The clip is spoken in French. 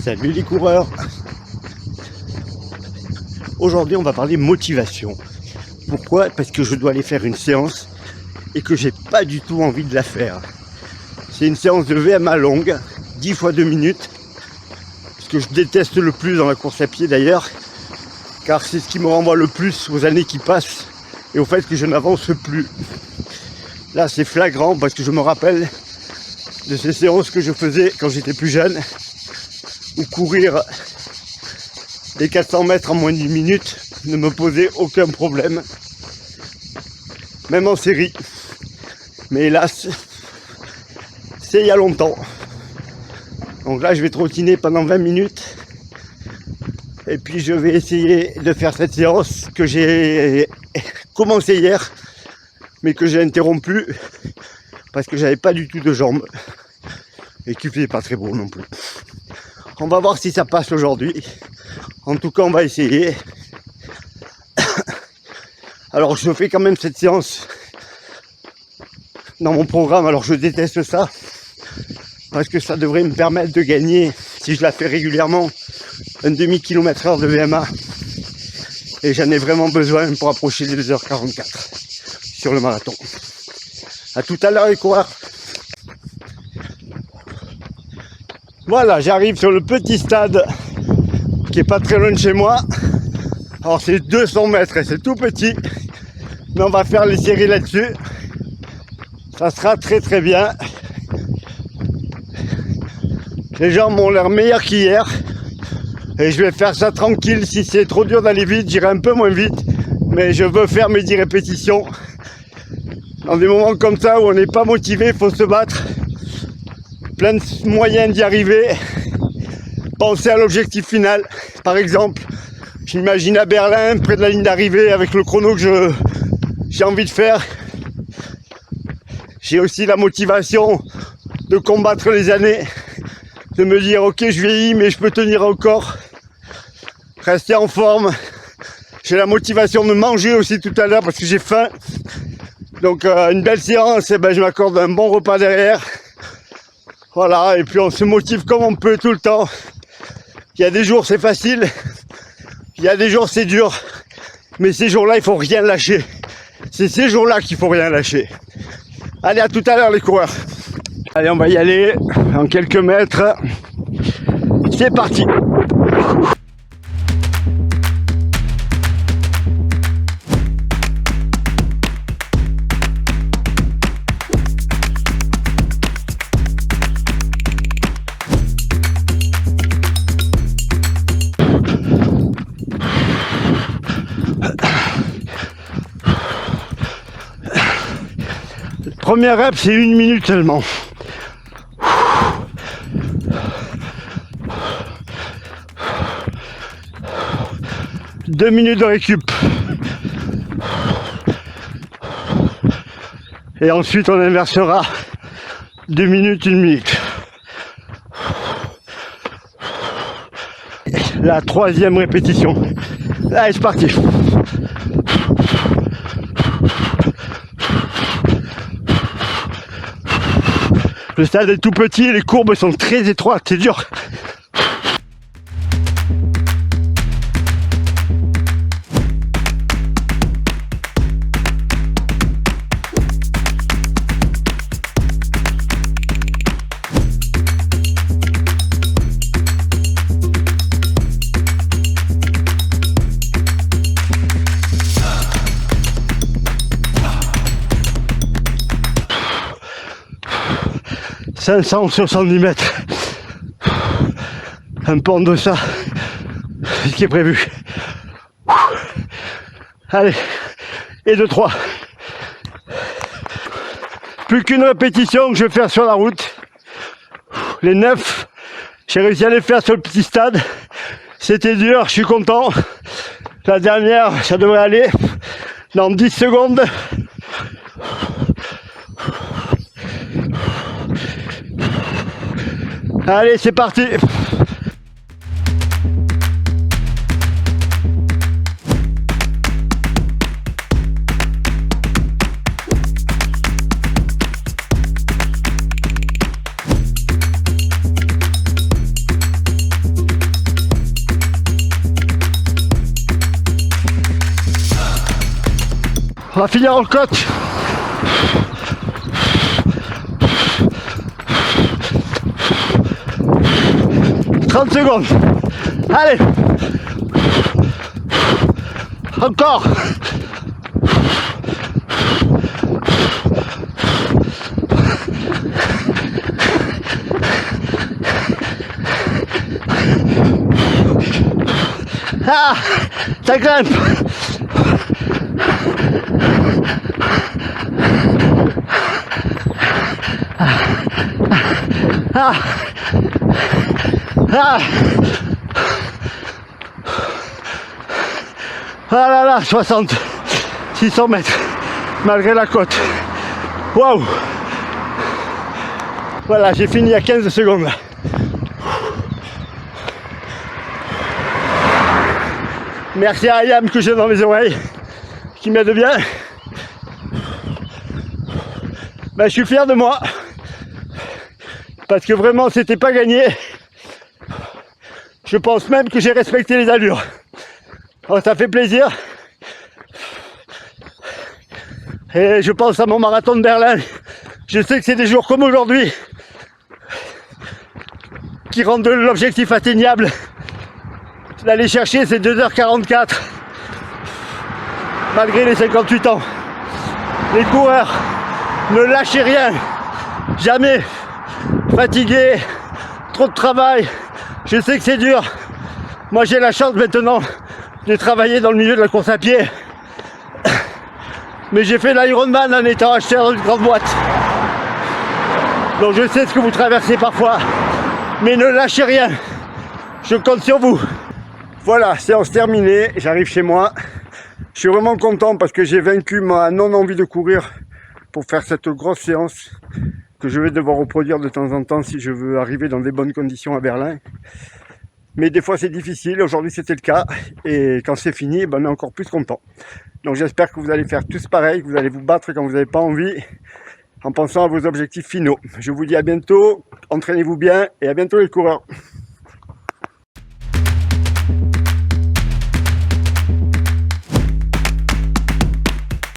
Salut les coureurs. Aujourd'hui on va parler motivation. Pourquoi? Parce que je dois aller faire une séance et que j'ai pas du tout envie de la faire. C'est une séance de VMA longue, 10 fois 2 minutes. Ce que je déteste le plus dans la course à pied d'ailleurs, car c'est ce qui me renvoie le plus aux années qui passent et au fait que je n'avance plus. Là c'est flagrant parce que je me rappelle de ces séances que je faisais quand j'étais plus jeune, où courir les 400 mètres en moins d'une minute ne me posait aucun problème, même en série. Mais hélas, c'est il y a longtemps. Donc là je vais trottiner pendant 20 minutes et puis je vais essayer de faire cette séance que j'ai commencé hier mais que j'ai interrompu parce que j'avais pas du tout de jambes et qu'il faisait pas très beau non plus. On va voir si ça passe aujourd'hui. En tout cas on va essayer. Alors je fais quand même cette séance dans mon programme. Alors je déteste ça parce que ça devrait me permettre de gagner, si je la fais régulièrement, un demi-kilomètre/heure de VMA. Et j'en ai vraiment besoin pour approcher les 2h44 sur le marathon. A tout à l'heure les coureurs. Voilà, j'arrive sur le petit stade qui est pas très loin de chez moi. Alors c'est 200 mètres et c'est tout petit, mais on va faire les séries là-dessus. Ça sera très très bien. Les jambes ont l'air meilleures qu'hier et je vais faire ça tranquille. Si c'est trop dur d'aller vite, j'irai un peu moins vite, mais je veux faire mes 10 répétitions. Dans des moments comme ça où on n'est pas motivé, il faut se battre. Plein de moyens d'y arriver. Penser à l'objectif final. Par exemple, je m'imagine à Berlin, près de la ligne d'arrivée, avec le chrono que j'ai envie de faire. J'ai aussi la motivation de combattre les années, de me dire ok je vieillis mais je peux tenir encore, rester en forme. J'ai la motivation de manger aussi tout à l'heure parce que j'ai faim. Donc une belle séance, et je m'accorde un bon repas derrière. Voilà, et puis on se motive comme on peut tout le temps. Il y a des jours c'est facile, il y a des jours c'est dur, mais ces jours-là il faut rien lâcher. C'est ces jours-là qu'il faut rien lâcher. Allez, à tout à l'heure les coureurs. Allez, on va y aller en quelques mètres. C'est parti. Première rep, c'est 1 minute seulement. 2 minutes de récup. Et ensuite on inversera 2 minutes, 1 minute. La 3e répétition. Allez, c'est parti. Le stade est tout petit, les courbes sont très étroites, c'est dur. « 570 mètres. Un peu en deçà, c'est ce qui est prévu. Allez, et 2, 3. Plus qu'une répétition que je vais faire sur la route. Les 9, j'ai réussi à les faire sur le petit stade. C'était dur, je suis content. La dernière, ça devrait aller dans 10 secondes. Allez, c'est parti. On va finir en côte. « 30 secondes. Allez. Encore. Ah, ça grimpe. Ah. Ah. Ah là là, 60, 600 mètres, malgré la côte. Waouh. Voilà, j'ai fini à 15 secondes. Merci à Ayam que j'ai dans mes oreilles, qui m'aide bien. Ben, je suis fier de moi, parce que vraiment c'était pas gagné. Je pense même que j'ai respecté les allures. Oh, ça fait plaisir. Et je pense à mon marathon de Berlin. Je sais que c'est des jours comme aujourd'hui qui rendent l'objectif atteignable. D'aller chercher ces 2h44 malgré les 58 ans. Les coureurs, ne lâchez rien, jamais. Fatigué, trop de travail, je sais que c'est dur. Moi j'ai la chance maintenant de travailler dans le milieu de la course à pied. Mais j'ai fait l'Ironman en étant acheteur d'une grande boîte. Donc je sais ce que vous traversez parfois. Mais ne lâchez rien, je compte sur vous. Voilà, séance terminée, j'arrive chez moi. Je suis vraiment content parce que j'ai vaincu ma non-envie de courir pour faire cette grosse séance que je vais devoir reproduire de temps en temps si je veux arriver dans des bonnes conditions à Berlin. Mais des fois c'est difficile, aujourd'hui c'était le cas, et quand c'est fini, ben, on est encore plus content. Donc j'espère que vous allez faire tous pareil, que vous allez vous battre quand vous n'avez pas envie, en pensant à vos objectifs finaux. Je vous dis à bientôt, entraînez-vous bien, et à bientôt les coureurs.